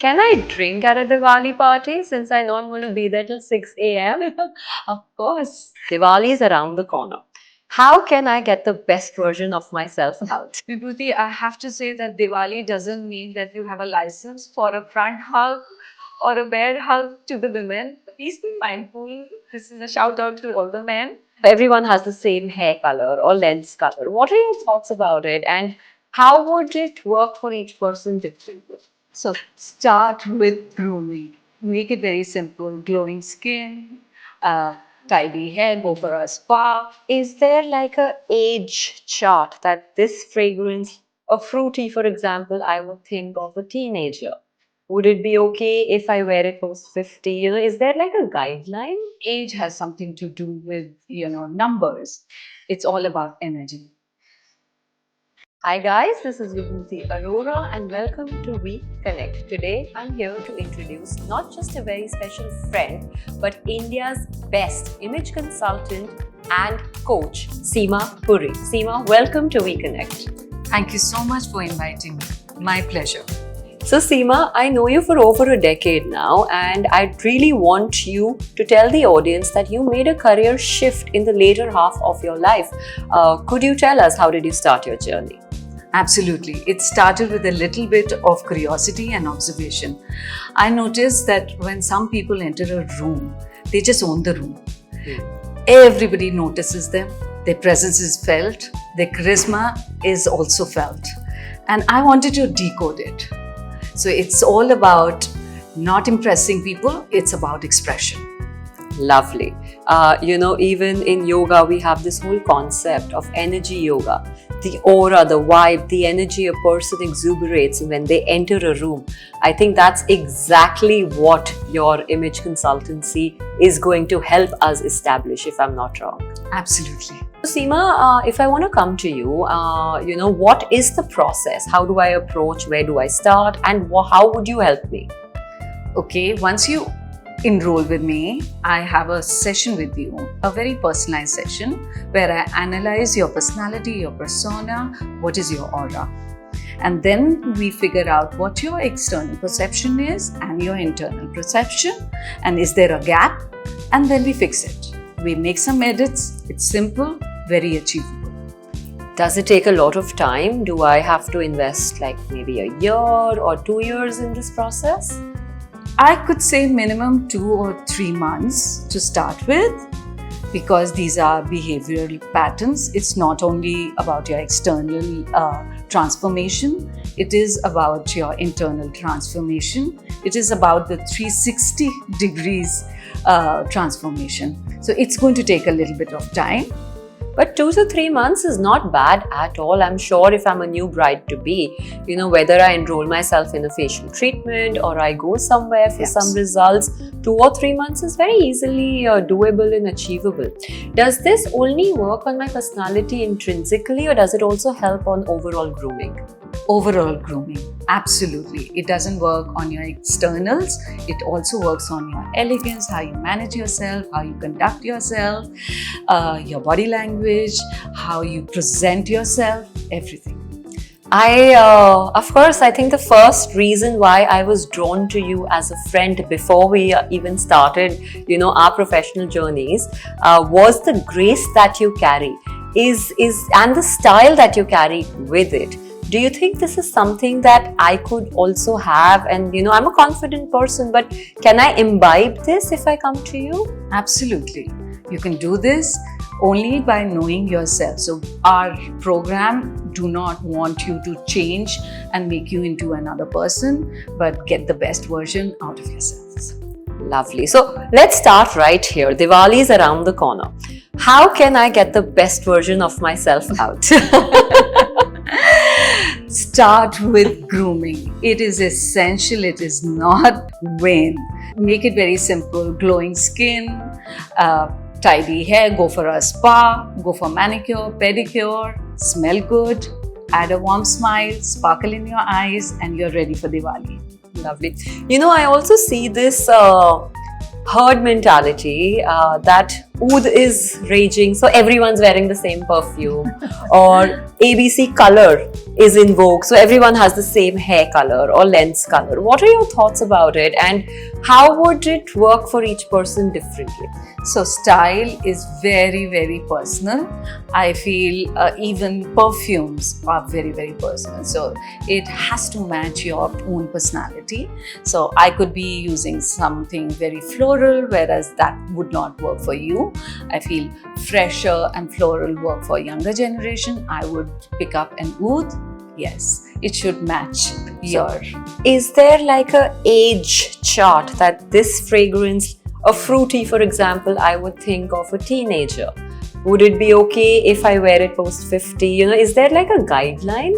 Can I drink at a Diwali party since I know I'm going to be there till 6 a.m.? Of course. Diwali is around the corner. How can I get the best version of myself out? Vibhuti, I have to say that Diwali doesn't mean that you have a license for a front hug or a bear hug to the women. Please be mindful. This is a shout out to all the men. Everyone has the same hair color or lens color. What are your thoughts about it? And how would it work for each person differently? So start with grooming. Make it very simple. Glowing skin, uh, tidy hair, go for a spa. Is there like a age chart that this fragrance, a fruity, for example, I would think of a teenager? Would it be okay if I wear it post 50? Is there like a guideline? Age has something to do with, numbers. It's all about energy. Hi guys, this is Vibhuti Arora and welcome to We Connect. Today I'm here to introduce not just a very special friend but India's best image consultant and coach, Seema Puri. Seema, welcome to We Connect. Thank you so much for inviting me. My pleasure. So Seema, I know you for over a decade now and I really want you to tell the audience that you made a career shift in the later half of your life. Could you tell us how did you start your journey? Absolutely. It started with a little bit of curiosity and observation. I noticed that when some people enter a room, they just own the room. Everybody notices them. Their presence is felt. Their charisma is also felt. And I wanted to decode it. So it's all about not impressing people. It's about expression. Lovely. Even in yoga, we have this whole concept of energy yoga. The aura, the vibe, the energy a person exuberates when they enter a room. I think that's exactly what your image consultancy is going to help us establish, if I'm not wrong. Absolutely. Seema, if I want to come to you, what is the process? How do I approach? Where do I start? And how would you help me? Okay, once you enroll with me, I have a session with you, a very personalized session where I analyze your personality, your persona, what is your aura. And then we figure out what your external perception is and your internal perception, and is there a gap, and then we fix it. We make some edits. It's simple, very achievable. Does it take a lot of time? Do I have to invest like maybe a year or 2 years in this process? I could say minimum 2 or 3 months to start with, because these are behavioral patterns. It's not only about your external transformation, it is about your internal transformation. It is about the 360 degrees transformation. So it's going to take a little bit of time. But 2 to 3 months is not bad at all. I'm sure if I'm a new bride to be, whether I enroll myself in a facial treatment or I go somewhere for some results, 2 or 3 months is very easily doable and achievable. Does this only work on my personality intrinsically or does it also help on overall grooming? Overall grooming, absolutely. It doesn't work on your externals. It also works on your elegance, how you manage yourself, how you conduct yourself, your body language, how you present yourself, everything. Of course, I think the first reason why I was drawn to you as a friend before we even started, our professional journeys, was the grace that you carry, and the style that you carry with it. Do you think this is something that I could also have? And I'm a confident person, but can I imbibe this if I come to you? Absolutely. You can do this only by knowing yourself. So our program do not want you to change and make you into another person, but get the best version out of yourselves. Lovely. So let's start right here. Diwali is around the corner. How can I get the best version of myself out? Start with grooming. It is essential. It is not vain. Make it very simple. Glowing skin, tidy hair, go for a spa, go for manicure, pedicure, smell good, add a warm smile, sparkle in your eyes, and you're ready for Diwali. Lovely. I also see this herd mentality that Oud is raging, so everyone's wearing the same perfume, or ABC color is in vogue, so everyone has the same hair color or lens color. What are your thoughts about it, and how would it work for each person differently? So style is very, very personal. I feel even perfumes are very, very personal. So it has to match your own personality. So I could be using something very floral, whereas that would not work for you. I feel fresher and floral work for younger generation. I would pick up an oud. Yes, it should match your. Is there like a age chart that this fragrance, a fruity for example, I would think of a teenager? Would it be okay if I wear it post 50? You know, is there like a guideline?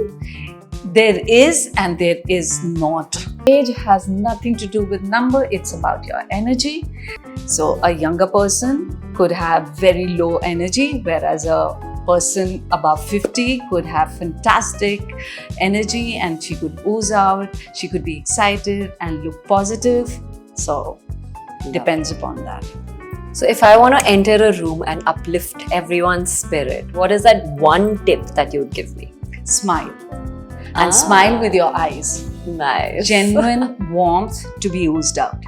There is and there is not. Age has nothing to do with number, it's about your energy. So a younger person could have very low energy, whereas a person above 50 could have fantastic energy and she could ooze out, she could be excited and look positive. So depends upon that. So if I want to enter a room and uplift everyone's spirit, what is that one tip that you would give me? Smile. And smile with your eyes. Nice. Genuine warmth to be oozed out.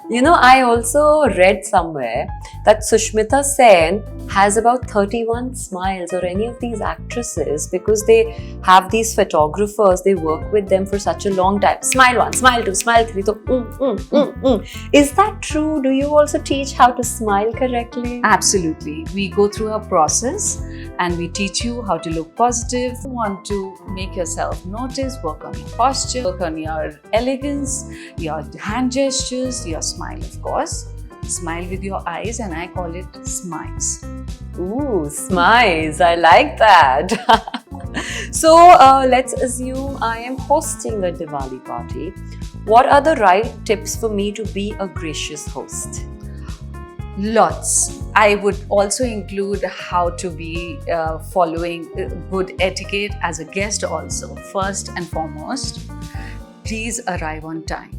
You know, I also read somewhere that Sushmita Sen has about 31 smiles, or any of these actresses, because they have these photographers, they work with them for such a long time. Smile 1, smile 2, smile 3. So, Is that true? Do you also teach how to smile correctly? Absolutely. We go through a process and we teach you how to look positive. You want to make yourself notice, work on your posture, work on your elegance, your hand gestures, your smile, of course. Smile with your eyes, and I call it smiles. Ooh, smiles. I like that. So, let's assume I am hosting a Diwali party. What are the right tips for me to be a gracious host? Lots. I would also include how to be following good etiquette as a guest also. First and foremost, please arrive on time.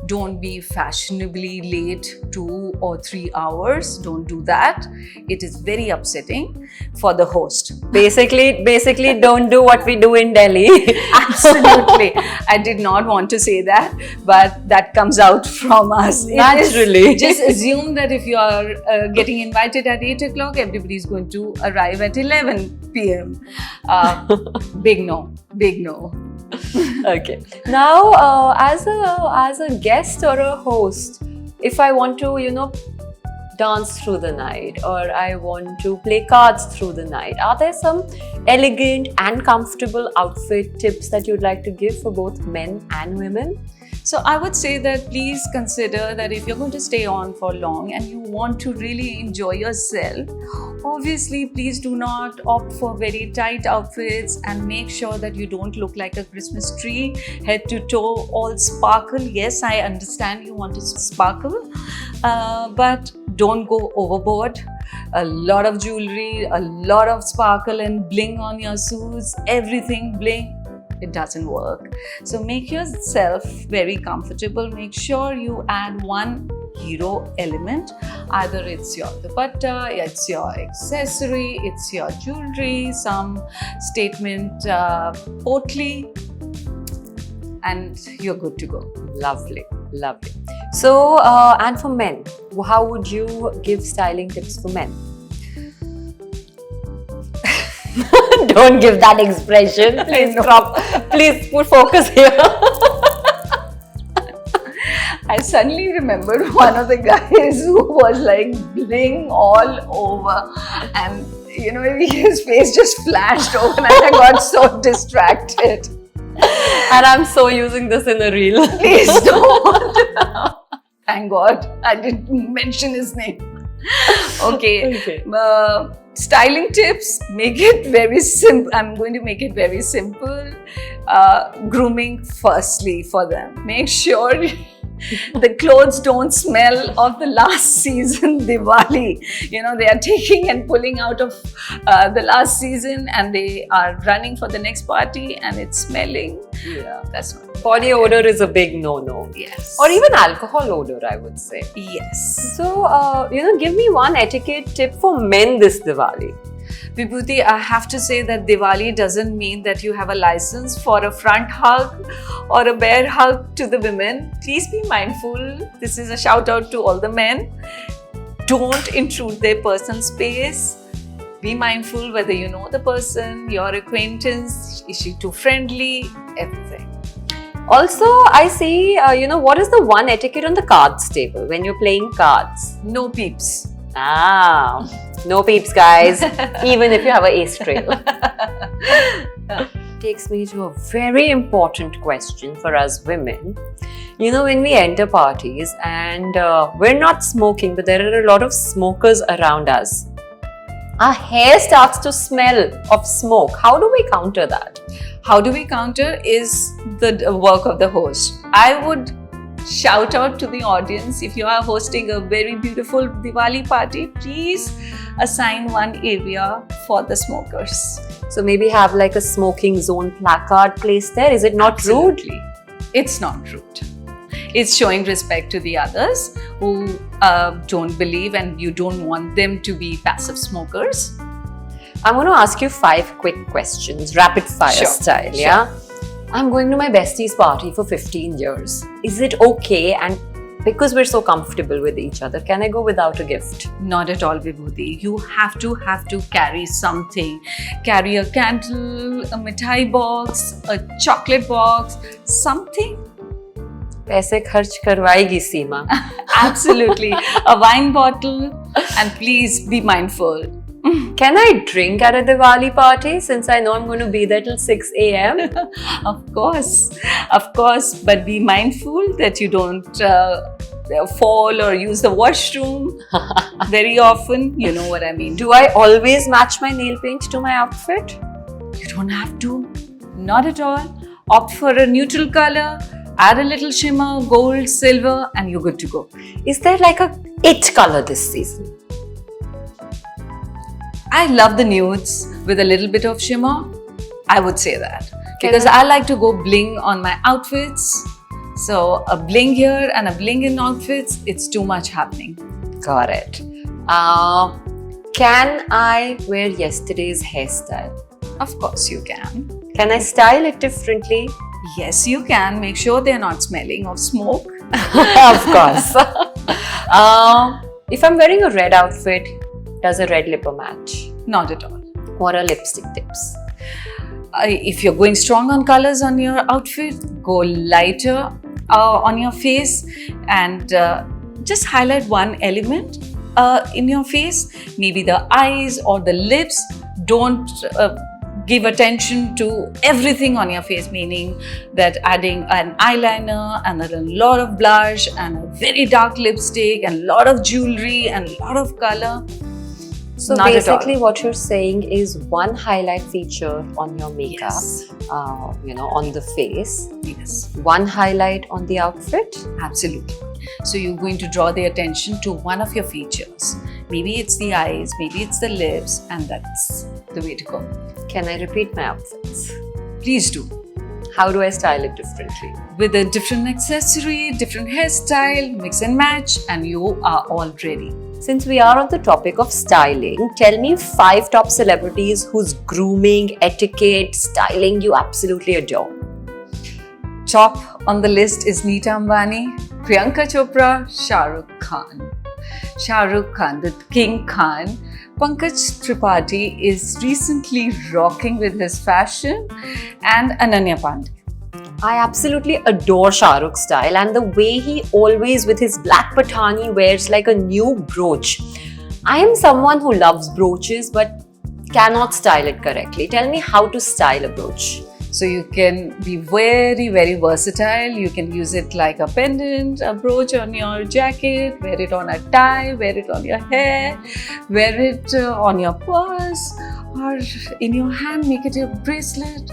Don't be fashionably late 2 or 3 hours. Don't do that. It is very upsetting for the host. Basically, don't do what we do in Delhi. Absolutely. I did not want to say that, but that comes out from us. Naturally. Just assume that if you are getting invited at 8 o'clock, everybody is going to arrive at 11 p.m. Big no. Big no. Okay. Now, as a guest or a host, if I want to, dance through the night, or I want to play cards through the night, are there some elegant and comfortable outfit tips that you'd like to give for both men and women? So I would say that please consider that if you're going to stay on for long and you want to really enjoy yourself, obviously please do not opt for very tight outfits, and make sure that you don't look like a Christmas tree, head to toe, all sparkle. Yes, I understand you want to sparkle, but don't go overboard. A lot of jewelry, a lot of sparkle and bling on your suits, everything bling. It doesn't work. So make yourself very comfortable. Make sure you add one hero element. Either it's your dupatta, it's your accessory, it's your jewelry, some statement portly, and you're good to go. Lovely. So, and for men, how would you give styling tips for men? Don't give that expression. Please stop. Please put focus here. I suddenly remembered one of the guys who was like bling all over, and his face just flashed open and I got so distracted. And I'm so using this in a reel. Please don't. Thank God I didn't mention his name. Okay. Styling tips, make it very simple. I'm going to make it very simple. Grooming firstly for them. Make sure the clothes don't smell of the last season Diwali. They are taking and pulling out of the last season and they are running for the next party and it's smelling. Yeah, that's not. Body odor is a big no-no. Yes. Or even alcohol odor, I would say. Yes. So, give me one etiquette tip for men this Diwali. Vibhuti, I have to say that Diwali doesn't mean that you have a license for a front hug or a bear hug to the women. Please be mindful. This is a shout out to all the men. Don't intrude their personal space. Be mindful whether you know the person, your acquaintance, is she too friendly, everything. Also, I see, what is the one etiquette on the cards table when you're playing cards? No peeps. Ah, no peeps, guys, even if you have an ace trail. Takes me to a very important question for us women. When we enter parties and we're not smoking, but there are a lot of smokers around us, our hair starts to smell of smoke. How do we counter that? How do we counter is the work of the host. I would shout out to the audience, if you are hosting a very beautiful Diwali party, please assign one area for the smokers. So maybe have like a smoking zone placard placed there. Is it not Absolutely. rude? It's not rude. It's showing respect to the others who don't believe and you don't want them to be passive smokers. I'm going to ask you 5 quick questions, rapid fire Sure, style, sure. yeah? I'm going to my bestie's party for 15 years. Is it okay? And because we're so comfortable with each other, can I go without a gift? Not at all, Vibhuti. You have to carry something. Carry a candle, a mithai box, a chocolate box, something. पैसे खर्च करवाएगी सीमा. Absolutely. A wine bottle. And please be mindful. Can I drink at a Diwali party since I know I'm going to be there till 6 a.m.? Of course. But be mindful that you don't fall or use the washroom very often. You know what I mean. Do I always match my nail paint to my outfit? You don't have to. Not at all. Opt for a neutral color. Add a little shimmer, gold, silver, and you're good to go. Is there like a it color this season? I love the nudes with a little bit of shimmer. I would say that. Because I like to go bling on my outfits. So a bling here and a bling in outfits, it's too much happening. Got it. Can I wear yesterday's hairstyle? Of course you can. Can I style it differently? Yes, you can. Make sure they're not smelling of smoke. Of course. If I'm wearing a red outfit, does a red lipper match? Not at all. What are lipstick tips? If you're going strong on colors on your outfit, go lighter on your face and just highlight one element in your face. Maybe the eyes or the lips. Don't give attention to everything on your face, meaning that adding an eyeliner and a lot of blush and a very dark lipstick and a lot of jewelry and a lot of color. So Not at all. basically what you're saying is one highlight feature on your makeup, Yes. On the face, Yes, one highlight on the outfit. absolutely. So you're going to draw the attention to one of your features. Maybe it's the eyes, maybe it's the lips, and that's the way to go. Can I repeat my outfits? Please do. How do I style it differently? With a different accessory, different hairstyle, mix and match, and you are all ready. Since we are on the topic of styling, tell me 5 top celebrities whose grooming, etiquette, styling you absolutely adore. Top on the list is Neeta Ambani, Priyanka Chopra, Shah Rukh Khan. Shah Rukh Khan, the King Khan. Pankaj Tripathi is recently rocking with his fashion, and Ananya Pandey. I absolutely adore Shah Rukh's style and the way he always with his black patani wears like a new brooch. I am someone who loves brooches but cannot style it correctly. Tell me how to style a brooch. So you can be very, very versatile. You can use it like a pendant, a brooch on your jacket, wear it on a tie, wear it on your hair, wear it on your purse or in your hand, make it a bracelet.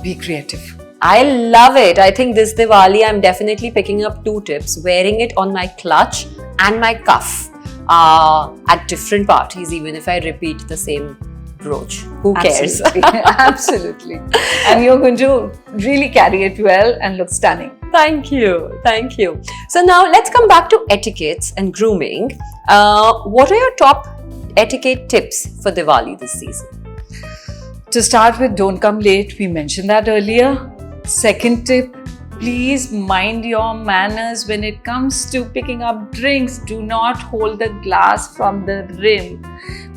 Be creative. I love it. I think this Diwali I'm definitely picking up 2 tips. Wearing it on my clutch and my cuff at different parties, even if I repeat the same brooch. Who cares? Absolutely. Absolutely. And you're going to really carry it well and look stunning. Thank you. Thank you. So now let's come back to etiquettes and grooming. What are your top etiquette tips for Diwali this season? To start with, don't come late. We mentioned that earlier. Second tip, please mind your manners when it comes to picking up drinks. Do not hold the glass from the rim.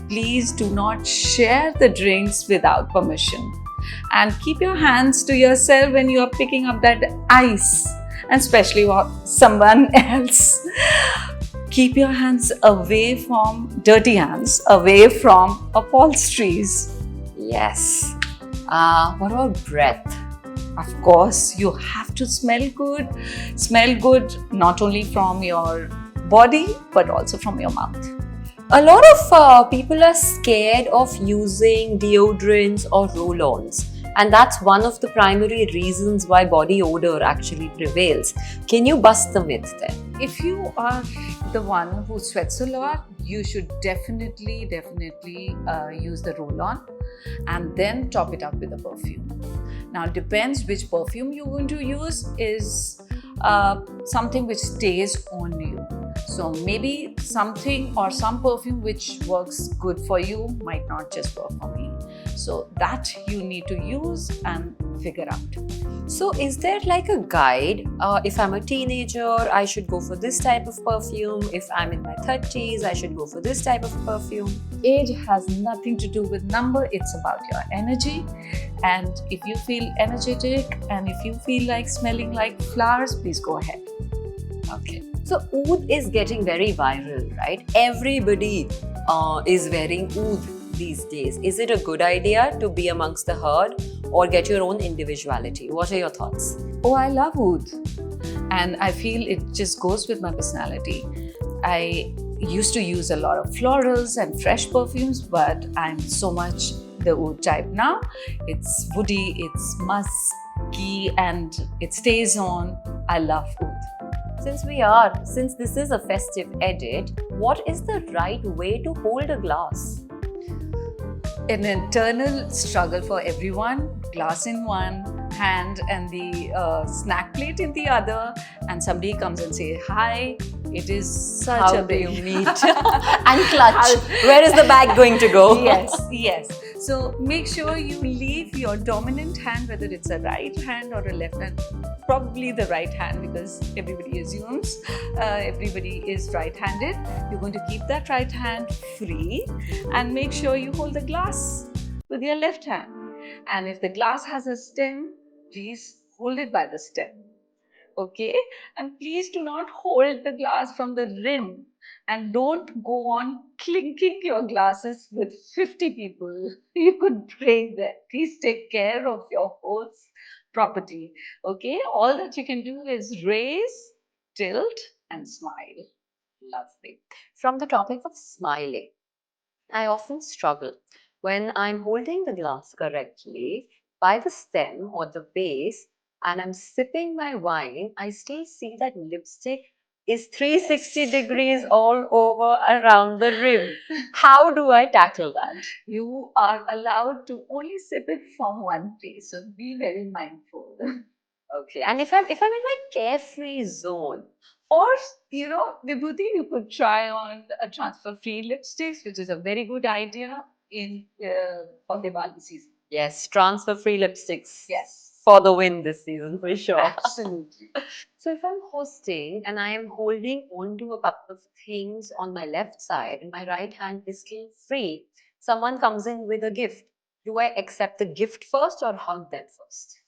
Please do not share the drinks without permission. And keep your hands to yourself when you are picking up that ice, and especially someone else. Keep your hands away from dirty hands, away from upholsteries. Yes. What about breath? Of course, you have to smell good. Smell good not only from your body but also from your mouth. A lot of people are scared of using deodorants or roll-ons, and that's one of the primary reasons why body odor actually prevails. Can you bust the myth there? If you are the one who sweats a lot, you should definitely use the roll-on and then top it up with a perfume. Now, it depends which perfume you're going to use is something which stays on you. So maybe something or some perfume which works good for you might not just work for me. So that you need to use and figure out. So is there like a guide? If I'm a teenager, I should go for this type of perfume. If I'm in my 30s, I should go for this type of perfume. Age has nothing to do with number. It's about your energy. And if you feel energetic and if you feel like smelling like flowers, please go ahead. Okay. So oud is getting very viral, right? Everybody is wearing oud these days. Is it a good idea to be amongst the herd or get your own individuality? What are your thoughts? Oh, I love oud. And I feel it just goes with my personality. I used to use a lot of florals and fresh perfumes, but I'm so much the oud type now. It's woody, it's musky, and it stays on. I love oud. Since this is a festive edit, what is the right way to hold a glass? An internal struggle for everyone. Glass in one hand and the snack plate in the other, and somebody comes and say hi. It is such How a do big you meet? And clutch. Where is the bag going to go? yes. So make sure you leave your dominant hand, whether it's a right hand or a left hand, probably the right hand, because everybody assumes everybody is right-handed. You're going to keep that right hand free and make sure you hold the glass with your left hand. And if the glass has a stem, please hold it by the stem. Okay? And please do not hold the glass from the rim, and don't go on clinking your glasses with 50 people. You could break that. Please take care of your host property. Okay? All that you can do is raise, tilt, and smile. Lovely. From the topic of smiling, I often struggle when I'm holding the glass correctly by the stem or the base and I'm sipping my wine. I still see that lipstick is 360 degrees all over around the rim. How do I tackle that? You are allowed to only sip it from one place, so be very mindful. Okay. And if I'm in my carefree zone, Or, Vibhuti, you could try on a transfer-free lipsticks, which is a very good idea for Diwali season. yes, transfer free lipsticks. Yes. For the win this season for sure. Absolutely. So if I'm hosting and I am holding on to a couple of things on my left side and my right hand is still free, someone comes in with a gift. Do I accept the gift first or hug them first?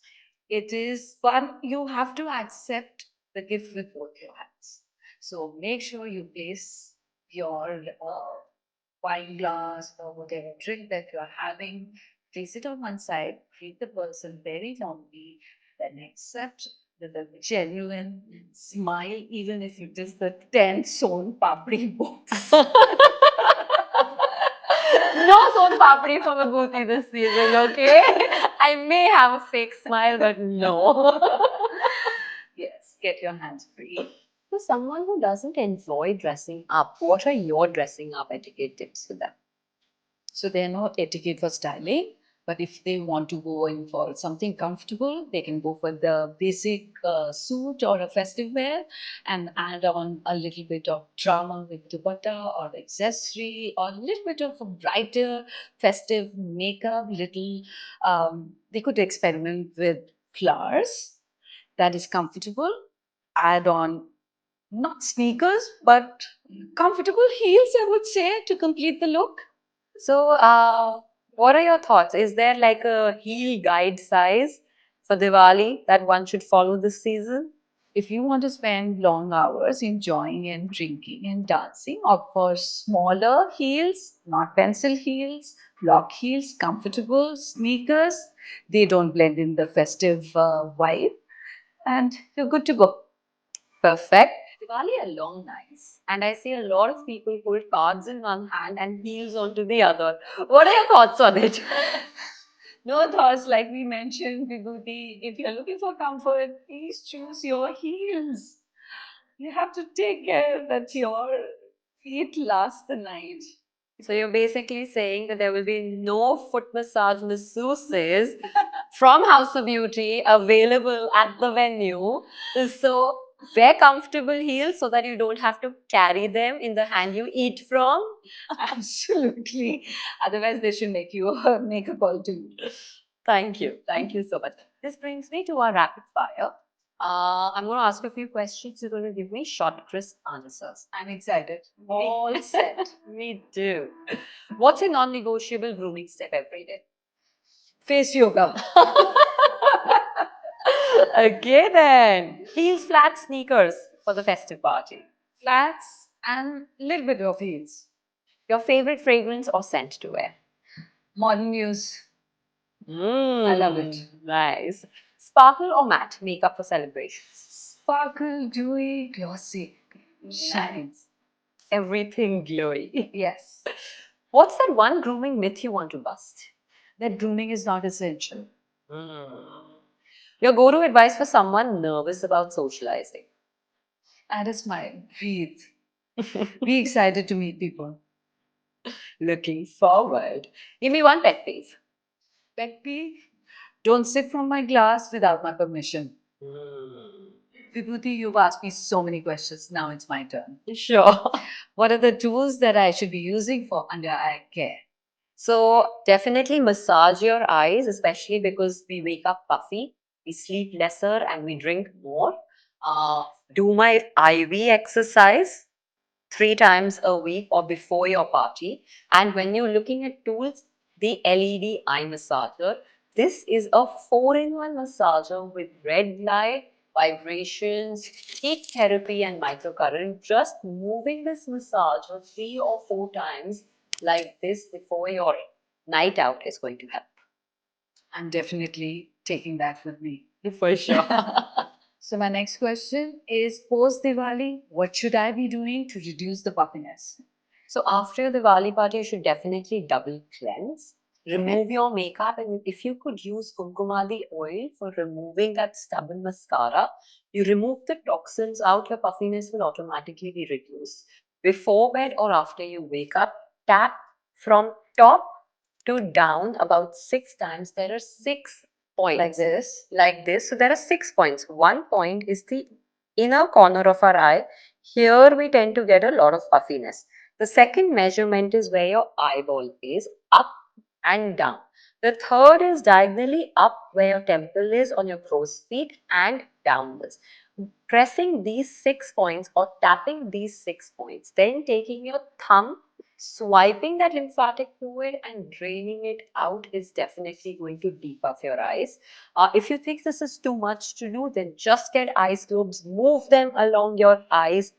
It is one, you have to accept the gift with both your hands. So make sure you place your wine glass or whatever drink that you're having, place it on one side, greet the person very warmly, then accept with a genuine smile, even if it is the 10th Son Papri box. No son papri for Vibhuti this season, okay? I may have a fake smile, but no. Yes, get your hands free. For someone who doesn't enjoy dressing up, what are your dressing up etiquette tips for them? So there are no etiquette for styling. But if they want to go in for something comfortable, they can go for the basic suit or a festive wear and add on a little bit of drama with dupatta or accessory or a little bit of a brighter festive makeup. They could experiment with flowers that is comfortable. Add on not sneakers, but comfortable heels, I would say, to complete the look. So, what are your thoughts? Is there like a heel guide size for Diwali that one should follow this season? If you want to spend long hours enjoying and drinking and dancing, opt for smaller heels, not pencil heels, block heels, comfortable sneakers. They don't blend in the festive vibe, and you're good to go. Perfect. Diwali are long nights, and I see a lot of people hold cards in one hand and heels onto the other. What are your thoughts on it? No thoughts, like we mentioned, Vibhuti. If you're looking for comfort, please choose your heels. You have to take care that your feet last the night. So you're basically saying that there will be no foot massage masseuses from House of Beauty available at the venue. So wear comfortable heels so that you don't have to carry them in the hand you eat from. Absolutely. Otherwise, they should make a call to you. Thank you. Thank you so much. This brings me to our rapid fire. I'm going to ask a few questions. You're going to give me short, crisp answers. I'm excited. All set. Me too. What's a non-negotiable grooming step every day? Face yoga. Okay then. Heels, flat sneakers for the festive party. Flats and little bit of heels. Your favorite fragrance or scent to wear? Modern use. Mm, I love it. Nice. Sparkle or matte makeup for celebrations? Sparkle, dewy, glossy. Shines. Everything glowy. Yes. What's that one grooming myth you want to bust? That grooming is not essential. Mm. Your go-to advice for someone nervous about socializing? Add a smile. Breathe. Be excited to meet people. Looking forward. Give me one pet peeve. Pet peeve. Don't sip from my glass without my permission. Vibhuti, you've asked me so many questions. Now it's my turn. Sure. What are the tools that I should be using for under eye care? So definitely massage your eyes, especially because we wake up puffy, we sleep lesser, and we drink more. Uh, do my IV exercise 3 times a week or before your party. And when you're looking at tools, the LED eye massager. This is a 4-in-1 massager with red light, vibrations, heat therapy, and microcurrent. Just moving this massager 3 or 4 times like this before your night out is going to help. I'm definitely taking that with me. For sure. So my next question is post Diwali, what should I be doing to reduce the puffiness? So after the Diwali party, you should definitely double cleanse. Remove your makeup, and if you could use Kumkumadi oil for removing that stubborn mascara, you remove the toxins out, your puffiness will automatically be reduced. Before bed or after you wake up, tap from top to down about 6 times. There are 6 points. Like this. Like this. So there are 6 points. One point is the inner corner of our eye. Here we tend to get a lot of puffiness. The second measurement is where your eyeball is, up and down. The third is diagonally up where your temple is on your crow's feet and downwards. Pressing these 6 points or tapping these 6 points, then taking your thumb, swiping that lymphatic fluid and draining it out is definitely going to depuff your eyes. If you think this is too much to do, then just get ice globes, move them along your eyes,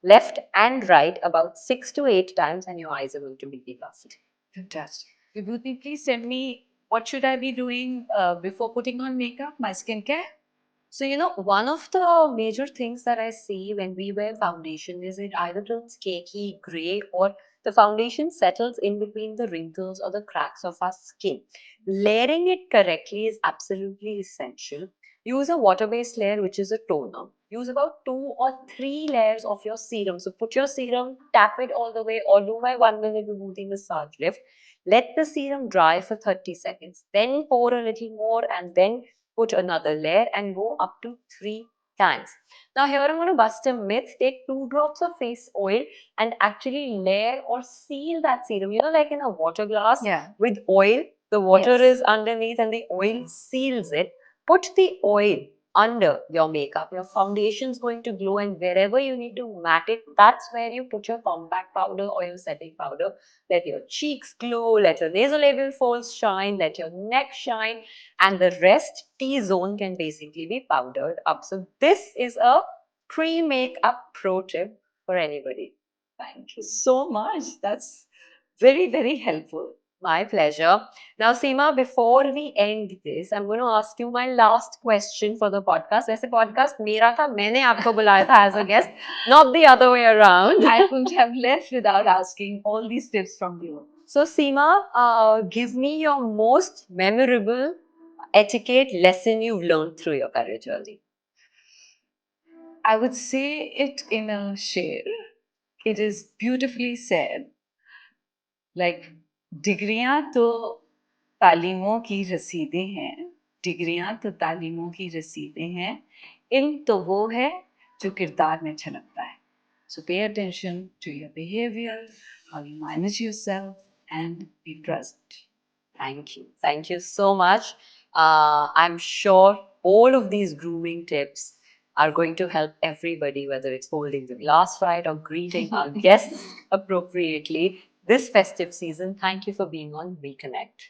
left and right, about 6 to 8 times, and your eyes are going to be depuffed. Fantastic. Vibhuti, please tell me what should I be doing before putting on makeup, my skincare? So, one of the major things that I see when we wear foundation is it either turns cakey, gray, or the foundation settles in between the wrinkles or the cracks of our skin. Layering it correctly is absolutely essential. Use a water-based layer, which is a toner. Use about 2 or 3 layers of your serum. So, put your serum, tap it all the way, or do my 1 minute Vibhuti massage lift. Let the serum dry for 30 seconds. Then pour a little more and then put another layer and go up to 3 times. Now here I'm going to bust a myth. Take 2 drops of face oil and actually layer or seal that serum. You know, like in a water glass with oil, the water is underneath and the oil seals it. Put the oil under your makeup. Your foundation is going to glow, and wherever you need to matte it, that's where you put your compact powder or your setting powder. Let your cheeks glow, let your nasolabial folds shine, let your neck shine, and the rest T-zone can basically be powdered up. So this is a pre-makeup pro tip for anybody. Thank you so much. That's very, very helpful. My pleasure. Now, Seema, before we end this, I'm going to ask you my last question for the podcast. वैसे podcast मेरा था, मैंने आपको बुलाया था as a guest, not the other way around. I couldn't have left without asking all these tips from you. So, Seema, give me your most memorable etiquette lesson you've learned through your career journey. I would say it in a share. It is beautifully said. Like, डिग्रियां तो तालीमों की रसीदें हैं, डिग्रियां तो तालीमों की रसीदें हैं, इल्म तो वो है जो किरदार में झलकता है. So pay attention to your behavior, how you manage yourself, and be present. Thank you. Thank you so much. I'm sure all of these grooming tips are going to help everybody, whether it's holding the glass right or greeting our guests appropriately this festive season. Thank you for being on Reconnect.